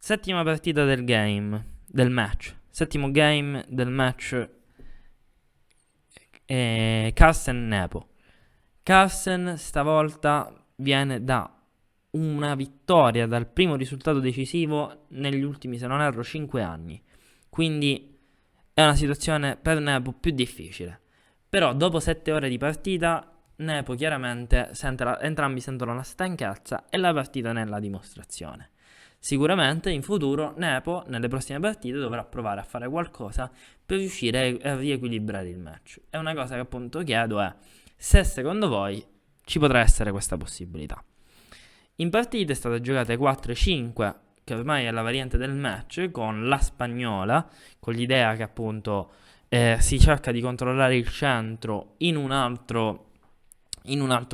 Settima partita del match. Settimo game del match. Carlsen-Nepo. Carlsen stavolta viene da una vittoria dal primo risultato decisivo negli ultimi, se non erro, 5 anni. Quindi è una situazione per Nepo più difficile. Però dopo 7 ore di partita Nepo chiaramente entrambi sentono la stanchezza e la partita nella dimostrazione. Sicuramente in futuro Nepo nelle prossime partite dovrà provare a fare qualcosa per riuscire a riequilibrare il match. E una cosa che appunto chiedo è se secondo voi ci potrà essere questa possibilità. In partita è stata giocata 4-5, che ormai è la variante del match, con la spagnola, con l'idea che appunto si cerca di controllare il centro in un altro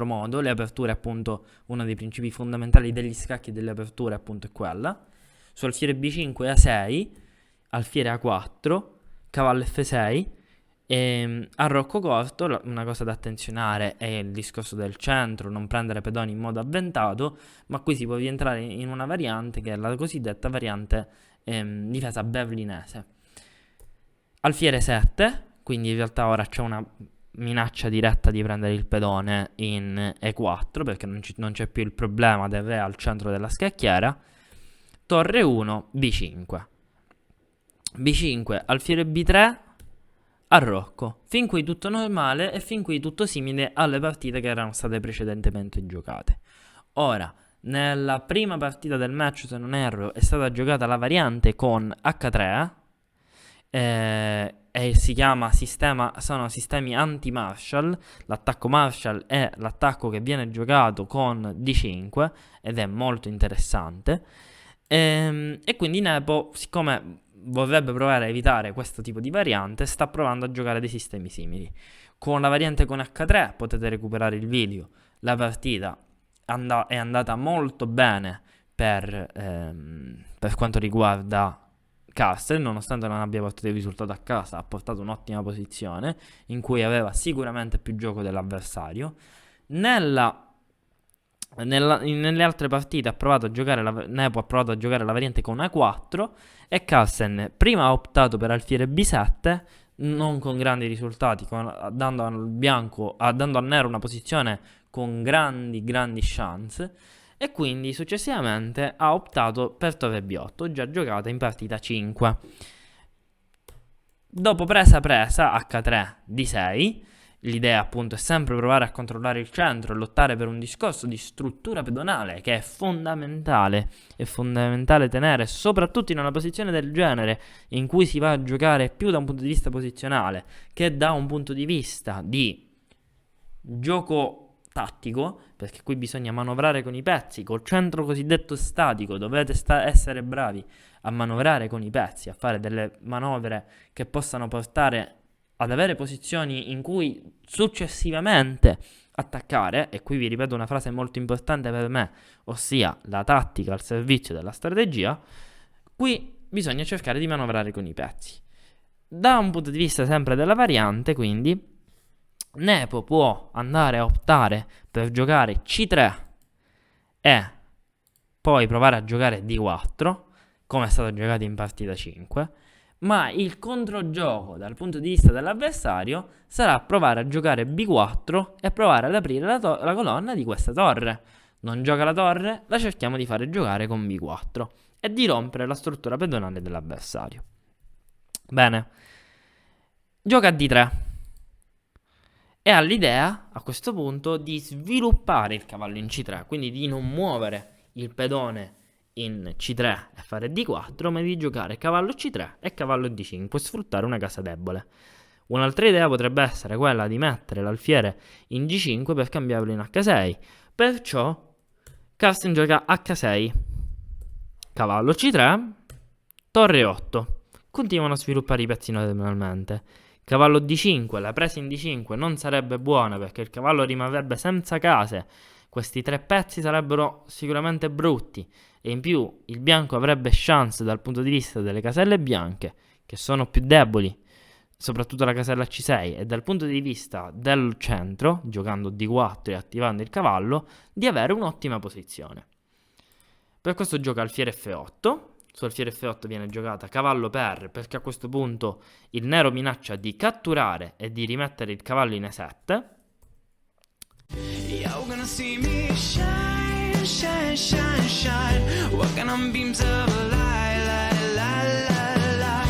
modo. Le aperture, appunto, uno dei principi fondamentali degli scacchi e delle aperture, appunto, è quella. Su alfiere B5 A6, alfiere A4, cavallo F6. A rocco corto, una cosa da attenzionare è il discorso del centro, non prendere pedoni in modo avventato, ma qui si può rientrare in una variante che è la cosiddetta variante difesa berlinese. Alfiere 7, quindi in realtà ora c'è una minaccia diretta di prendere il pedone in E4 perché non c'è più il problema del re al centro della scacchiera. Torre 1, B5. B5, alfiere B3, arrocco. Fin qui tutto normale e fin qui tutto simile alle partite che erano state precedentemente giocate. Ora, nella prima partita del match, se non erro, è stata giocata la variante con H3 e si chiama sono sistemi anti-Marshall. L'attacco Marshall è l'attacco che viene giocato con D5 ed è molto interessante. E quindi Nepo, siccome vorrebbe provare a evitare questo tipo di variante, sta provando a giocare dei sistemi simili. Con la variante con H3 potete recuperare il video. La partita è andata molto bene per quanto riguarda Carlsen, nonostante non abbia portato il risultato a casa, ha portato un'ottima posizione in cui aveva sicuramente più gioco dell'avversario. Nelle altre partite Nepo ha provato a giocare la variante con A4 e Carlsen prima ha optato per alfiere B7, non con grandi risultati, dando al nero una posizione con grandi chance, e quindi successivamente ha optato per torre B8, già giocata in partita 5. Dopo presa H3 D6, l'idea appunto è sempre provare a controllare il centro e lottare per un discorso di struttura pedonale che è fondamentale tenere, soprattutto in una posizione del genere in cui si va a giocare più da un punto di vista posizionale che da un punto di vista di gioco tattico, perché qui bisogna manovrare con i pezzi. Col centro cosiddetto statico dovete essere bravi a manovrare con i pezzi, a fare delle manovre che possano portare ad avere posizioni in cui successivamente attaccare. E qui vi ripeto una frase molto importante per me, ossia la tattica al servizio della strategia. Qui bisogna cercare di manovrare con i pezzi. Da un punto di vista sempre della variante, quindi Nepo può andare a optare per giocare C3 e poi provare a giocare D4, come è stato giocato in partita 5, ma il controgioco dal punto di vista dell'avversario sarà provare a giocare B4 e provare ad aprire la colonna di questa torre. Non gioca la torre, la cerchiamo di fare giocare con B4 e di rompere la struttura pedonale dell'avversario. Bene, gioca a D3 e ha l'idea a questo punto di sviluppare il cavallo in C3, quindi di non muovere il pedone in C3 e fare D4, ma di giocare cavallo C3 e cavallo D5 e sfruttare una casa debole. Un'altra idea potrebbe essere quella di mettere l'alfiere in G5 per cambiarlo in H6, perciò Carlsen gioca H6, cavallo C3, torre 8. Continuano a sviluppare i pezzi normalmente. Cavallo D5, la presa in D5 non sarebbe buona perché il cavallo rimarrebbe senza case. Questi 3 pezzi sarebbero sicuramente brutti e in più il bianco avrebbe chance dal punto di vista delle caselle bianche, che sono più deboli, soprattutto la casella C6, e dal punto di vista del centro, giocando D4 e attivando il cavallo, di avere un'ottima posizione. Per questo gioca alfiere F8, su alfiere F8 viene giocata cavallo per, perché a questo punto il nero minaccia di catturare e di rimettere il cavallo in E7. You're gonna see me shine, shine, shine, shine. Walking on beams of light, light, light, light, light.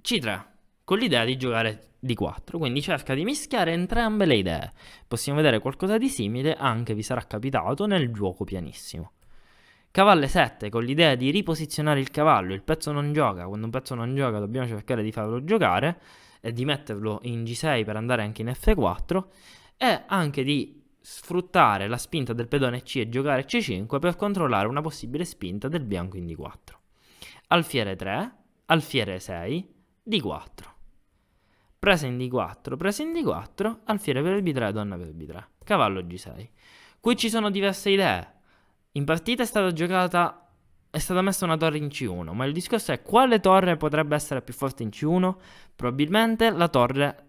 C3, con l'idea di giocare D4, quindi cerca di mischiare entrambe le idee. Possiamo vedere qualcosa di simile, anche vi sarà capitato, nel gioco pianissimo. Cavallo E7, con l'idea di riposizionare il cavallo, il pezzo non gioca, quando un pezzo non gioca dobbiamo cercare di farlo giocare e di metterlo in G6 per andare anche in F4 e anche di sfruttare la spinta del pedone C e giocare C5 per controllare una possibile spinta del bianco in D4. Alfiere 3, alfiere 6, D4. Presa in D4, presa in D4, alfiere per il B3, donna per il B3. Cavallo G6. Qui ci sono diverse idee. In partita è stata messa una torre in C1, ma il discorso è quale torre potrebbe essere più forte in C1? Probabilmente la torre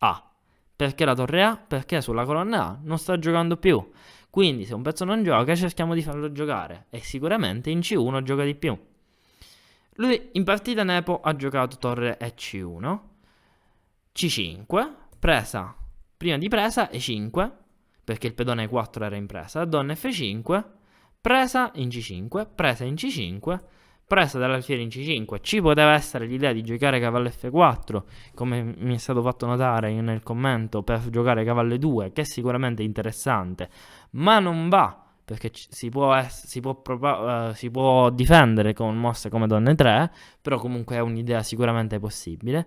A. Perché la torre A? Perché sulla colonna A non sta giocando più. Quindi se un pezzo non gioca cerchiamo di farlo giocare e sicuramente in C1 gioca di più. Lui in partita Nepo ha giocato torre E1, C5, presa, prima di presa E5, perché il pedone E4 era in presa, donna F5, presa in C5, presa in C5, presa dall'alfiere in C5. Ci poteva essere l'idea di giocare cavallo F4, come mi è stato fatto notare nel commento, per giocare cavallo E2, che è sicuramente interessante, ma non va, perché si può difendere con mosse come donne 3, però comunque è un'idea sicuramente possibile.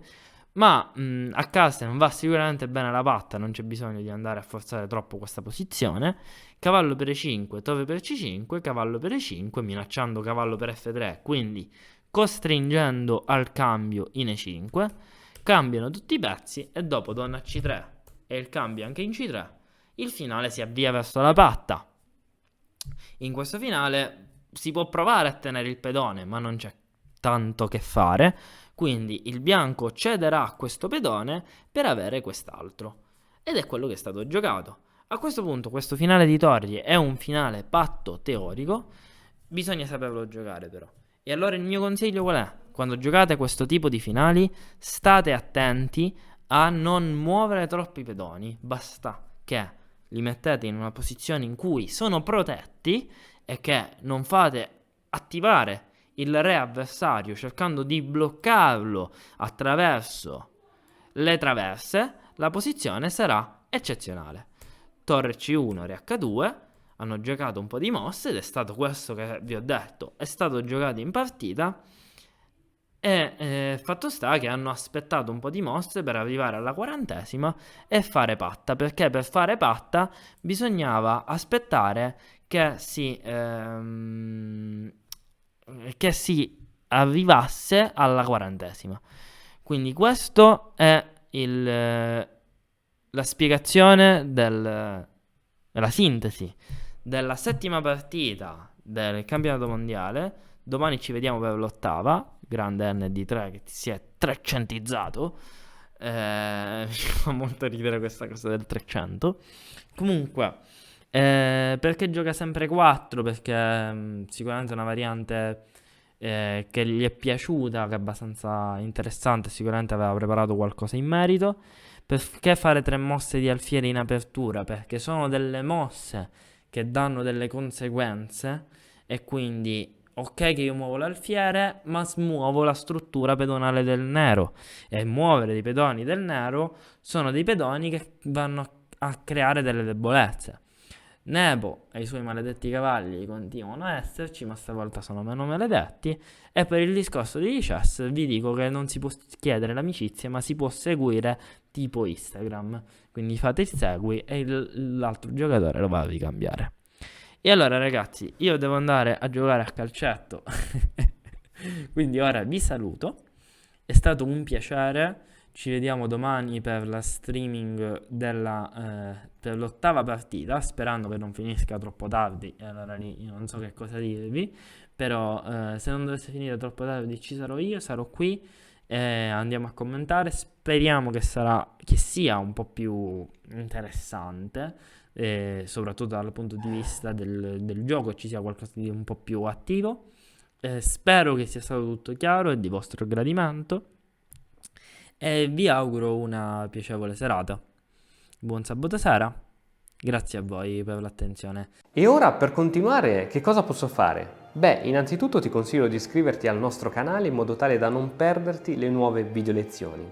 Ma a Carlsen va sicuramente bene la patta, non c'è bisogno di andare a forzare troppo questa posizione. Cavallo per E5, torre per C5, cavallo per E5, minacciando cavallo per F3, quindi costringendo al cambio in E5. Cambiano tutti i pezzi e dopo donna C3 e il cambio anche in C3, il finale si avvia verso la patta. In questo finale si può provare a tenere il pedone, ma non c'è tanto che fare, quindi il bianco cederà a questo pedone per avere quest'altro, ed è quello che è stato giocato. A questo punto questo finale di torri è un finale patto teorico, bisogna saperlo giocare però. E allora il mio consiglio qual è? Quando giocate questo tipo di finali state attenti a non muovere troppi pedoni, basta che li mettete in una posizione in cui sono protetti e che non fate attivare il re avversario cercando di bloccarlo attraverso le traverse, la posizione sarà eccezionale. Torre C1, re H2, hanno giocato un po' di mosse ed è stato questo che vi ho detto, è stato giocato in partita e fatto sta che hanno aspettato un po' di mosse per arrivare alla 40esima e fare patta, perché per fare patta bisognava aspettare che si arrivasse alla 40esima. Quindi questo è la spiegazione la sintesi della settima partita del campionato mondiale. Domani ci vediamo per l'8ª, grande ND3 che si è trecentizzato. Mi fa molto ridere questa cosa del 300. Comunque, perché gioca sempre 4? Perché sicuramente è una variante che gli è piaciuta, che è abbastanza interessante, sicuramente aveva preparato qualcosa in merito. Perché fare 3 mosse di alfiere in apertura? Perché sono delle mosse che danno delle conseguenze e quindi ok che io muovo l'alfiere, ma smuovo la struttura pedonale del nero, e muovere dei pedoni del nero sono dei pedoni che vanno a creare delle debolezze. Nepo e i suoi maledetti cavalli continuano a esserci, ma stavolta sono meno maledetti. E per il discorso di chess vi dico che non si può chiedere l'amicizia, ma si può seguire tipo Instagram. Quindi fate il segui e l'altro giocatore lo va a ricambiare. E allora ragazzi, io devo andare a giocare a calcetto. Quindi ora vi saluto. È stato un piacere. Ci vediamo domani per la streaming per l'8ª partita, sperando che non finisca troppo tardi. E allora lì io non so che cosa dirvi. Però se non dovesse finire troppo tardi ci sarò io, sarò qui. andiamo a commentare. Speriamo che sia un po' più interessante, soprattutto dal punto di vista del gioco, e ci sia qualcosa di un po' più attivo. Spero che sia stato tutto chiaro e di vostro gradimento, e vi auguro una piacevole serata. Buon sabato sera, grazie a voi per l'attenzione. E ora, per continuare, che cosa posso fare? Beh, innanzitutto ti consiglio di iscriverti al nostro canale in modo tale da non perderti le nuove video lezioni.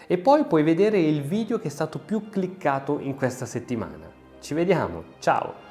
E poi puoi vedere il video che è stato più cliccato in questa settimana. Ci vediamo, ciao!